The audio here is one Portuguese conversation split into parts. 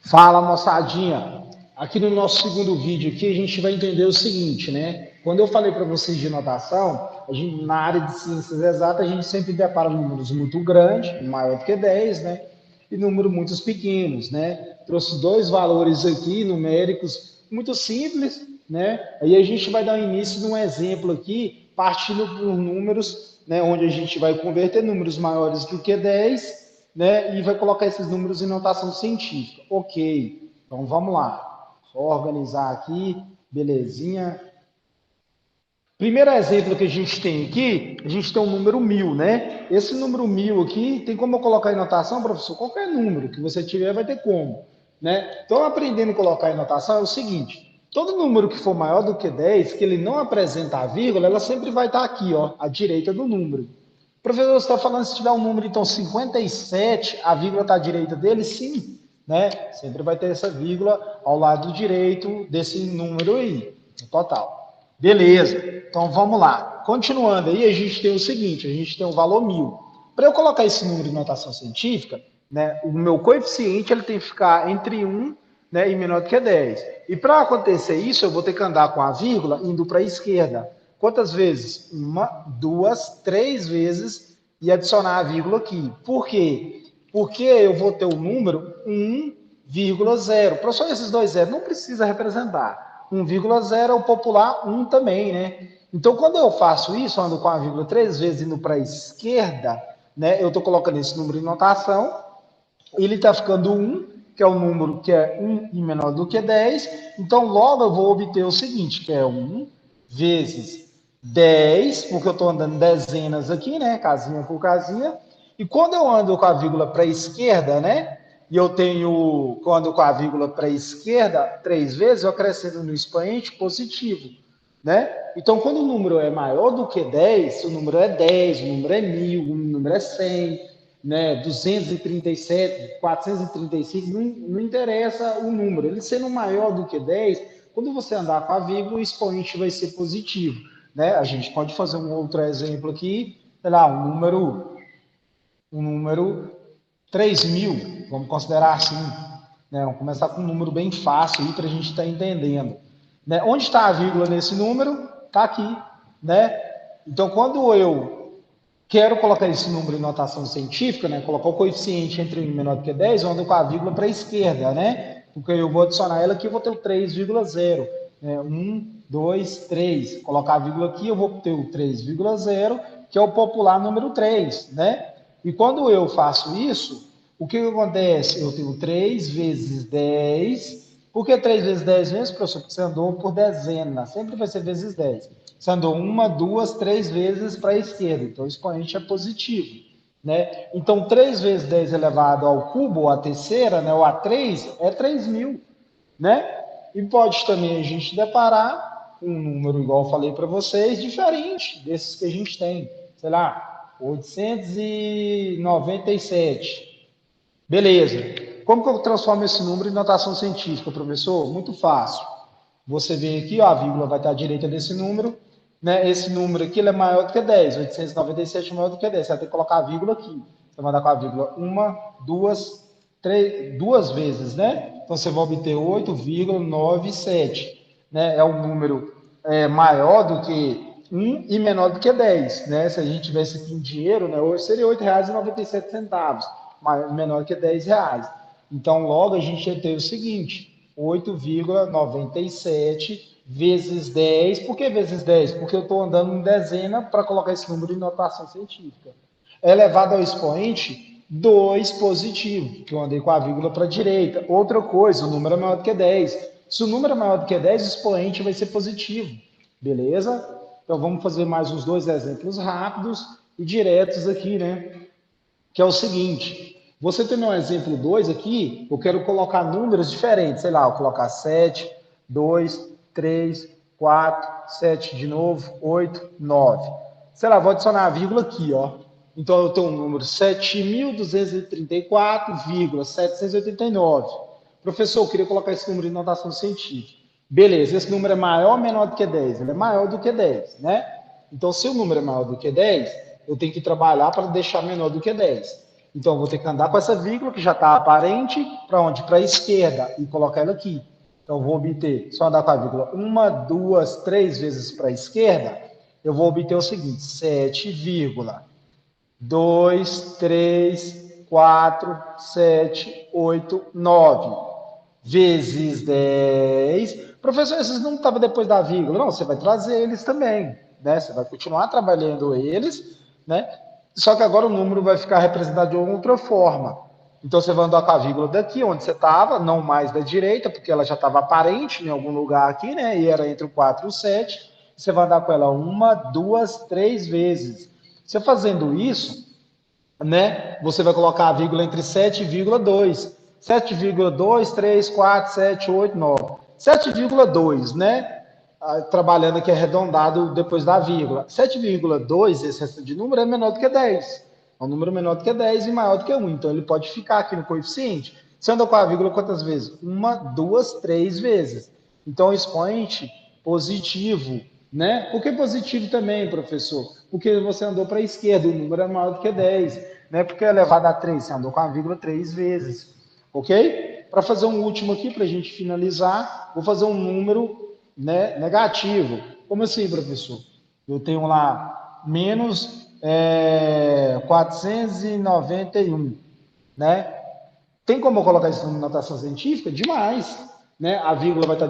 Fala, moçadinha. Aqui no nosso segundo vídeo aqui, a gente vai entender o seguinte, né? Quando eu falei para vocês de notação, na área de ciências exatas, a gente sempre depara números muito grandes, maior do que 10, né? E números muito pequenos, né? Trouxe dois valores aqui, numéricos, muito simples, né? Aí a gente vai dar início num exemplo aqui, partindo por números, né? Onde a gente vai converter números maiores do que 10, né? E vai colocar esses números em notação científica. Ok, então vamos lá. Só organizar aqui, belezinha. Primeiro exemplo que a gente tem aqui, a gente tem um número 1000, né? Esse número 1000 aqui, tem como eu colocar em notação, professor? Qualquer número que você tiver vai ter como, né? Então, aprendendo a colocar em notação é o seguinte, todo número que for maior do que 10, que ele não apresenta a vírgula, ela sempre vai estar aqui, ó, à direita do número. Professor, você está falando se tiver um número, então 57, a vírgula está à direita dele? Sim, né? Sempre vai ter essa vírgula ao lado direito desse número aí, no total. Beleza, então vamos lá. Continuando aí, a gente tem o seguinte, a gente tem o valor 1000. Para eu colocar esse número em notação científica, né, o meu coeficiente ele tem que ficar entre 1, né, e menor do que 10. E para acontecer isso, eu vou ter que andar com a vírgula indo para a esquerda. Quantas vezes? Uma, duas, três vezes e adicionar a vírgula aqui. Por quê? Porque eu vou ter o número 1,0. Professor, esses dois zeros não precisa representar. 1,0 é o popular 1 também, né? Então, quando eu faço isso, ando com a vírgula três vezes indo para a esquerda, né? Eu estou colocando esse número em notação, ele está ficando 1, que é o número que é 1 e menor do que 10. Então, logo eu vou obter o seguinte, que é 1 vezes 10, porque eu estou andando dezenas aqui, né? Casinha por casinha. E quando eu ando com a vírgula para a esquerda, né? E eu tenho, quando com a vírgula para a esquerda, três vezes, eu acrescento no expoente positivo, né? Então, quando o número é maior do que 10, o número é 10, o número é 1000, o número é 100, né? 237, 435, não interessa o número. Ele sendo maior do que 10, quando você andar com a vírgula, o expoente vai ser positivo, né? A gente pode fazer um outro exemplo aqui, sei lá, um número 3000, vamos considerar assim, né? Vamos começar com um número bem fácil aí para a gente estar entendendo, né? Onde está a vírgula nesse número? Está aqui, né? Então, quando eu quero colocar esse número em notação científica, né? Colocar o coeficiente entre 1 e menor do que 10, eu ando com a vírgula para a esquerda, né? Porque eu vou adicionar ela aqui, eu vou ter o 3,0, né? 1, 2, 3. Colocar a vírgula aqui, eu vou ter o 3,0, que é o popular número 3, né? E quando eu faço isso, o que acontece? Eu tenho 3 vezes 10. Por que 3 vezes 10 vezes, professor? Porque você andou por dezena. Sempre vai ser vezes 10. Você andou uma, duas, três vezes para a esquerda. Então, o expoente é positivo, né? Então, 3 vezes 10 elevado ao cubo, ou a terceira, né, ou a 3, é 3000, né? E pode também a gente deparar com um número, igual eu falei para vocês, diferente desses que a gente tem. Sei lá, 897. Beleza. Como que eu transformo esse número em notação científica, professor? Muito fácil. Você vem aqui, ó, a vírgula vai estar à direita desse número, né? Esse número aqui ele é maior do que 10. 897 é maior do que 10. Você vai ter que colocar a vírgula aqui. Você vai dar com a vírgula uma, duas, três, duas vezes, né? Então você vai obter 8,97, né? É um número maior do que 1 e menor do que 10, né? Se a gente tivesse aqui em dinheiro, né? Hoje seria R$ 8,97, menor que R$ 10. Então, logo a gente ia ter o seguinte, 8,97 vezes 10. Por que vezes 10? Porque eu estou andando em dezena para colocar esse número em notação científica. É elevado ao expoente 2 positivo, que eu andei com a vírgula para a direita. Outra coisa, o número é maior do que 10. Se o número é maior do que 10, o expoente vai ser positivo. Beleza? Então, vamos fazer mais uns dois exemplos rápidos e diretos aqui, né? Que é o seguinte, você tem um exemplo 2 aqui, eu quero colocar números diferentes, sei lá, eu vou colocar 7, 2, 3, 4, 7 de novo, 8, 9. Sei lá, vou adicionar a vírgula aqui, ó. Então eu tenho um número 7.234,789. Professor, eu queria colocar esse número em notação científica. Beleza, esse número é maior ou menor do que 10? Ele é maior do que 10, né? Então, se o número é maior do que 10, eu tenho que trabalhar para deixar menor do que 10. Então, eu vou ter que andar com essa vírgula, que já está aparente, para onde? Para a esquerda, e colocar ela aqui. Então, eu vou obter, só andar com a vírgula, 1, 2, 3 vezes para a esquerda, eu vou obter o seguinte, 7,2, 3, 4, 7, 8, 9 vezes 10. Professor, esses não estavam depois da vírgula. Não, você vai trazer eles também, né? Você vai continuar trabalhando eles, né? Só que agora o número vai ficar representado de outra forma. Então você vai andar com a vírgula daqui, onde você estava, não mais da direita, porque ela já estava aparente em algum lugar aqui, né? E era entre o 4 e o 7. Você vai andar com ela 1, 2, 3 vezes. Você fazendo isso, né? Você vai colocar a vírgula entre 7,2. 7,2, 3, 4, 7, 8, 9. 7,2, né? Trabalhando aqui arredondado depois da vírgula. 7,2, esse resto de número, é menor do que 10. É um número menor do que 10 e maior do que 1. Então, ele pode ficar aqui no coeficiente. Você anda com a vírgula quantas vezes? 1, 2, 3 vezes. Então, o expoente positivo, né? Por que positivo também, professor? Porque você andou para a esquerda, o número é maior do que 10, né? Porque é elevado a 3, você andou com a vírgula 3 vezes, ok? Para fazer um último aqui, para a gente finalizar, vou fazer um número, né, negativo. Como assim, professor? Eu tenho lá menos 491, né? Tem como eu colocar isso na notação científica? Demais, né? A vírgula vai estar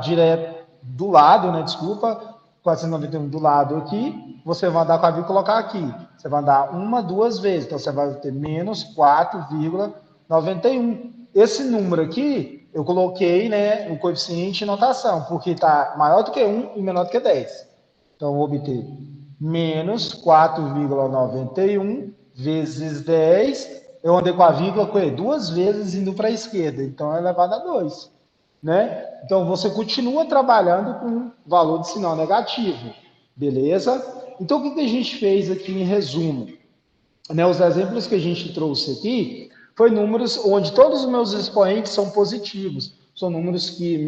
direto do lado, né? Desculpa, 491 do lado aqui. Você vai andar com a vírgula e colocar aqui. Você vai andar 1, 2 vezes. Então, você vai ter menos 4,91. Esse número aqui, eu coloquei, né, no coeficiente de notação, porque está maior do que 1 e menor do que 10. Então, eu vou obter menos 4,91 vezes 10. Eu andei com a vírgula duas vezes indo para a esquerda, então é elevado a 2. Né? Então, você continua trabalhando com valor de sinal negativo, beleza? Então, o que a gente fez aqui em resumo? Né, os exemplos que a gente trouxe aqui foi números onde todos os meus expoentes são positivos. São números que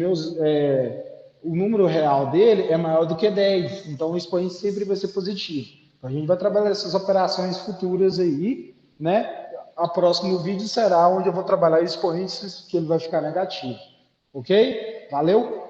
o número real dele é maior do que 10. Então, o expoente sempre vai ser positivo. Então, a gente vai trabalhar essas operações futuras aí, né? O próximo vídeo será onde eu vou trabalhar expoentes que ele vai ficar negativo. Ok? Valeu?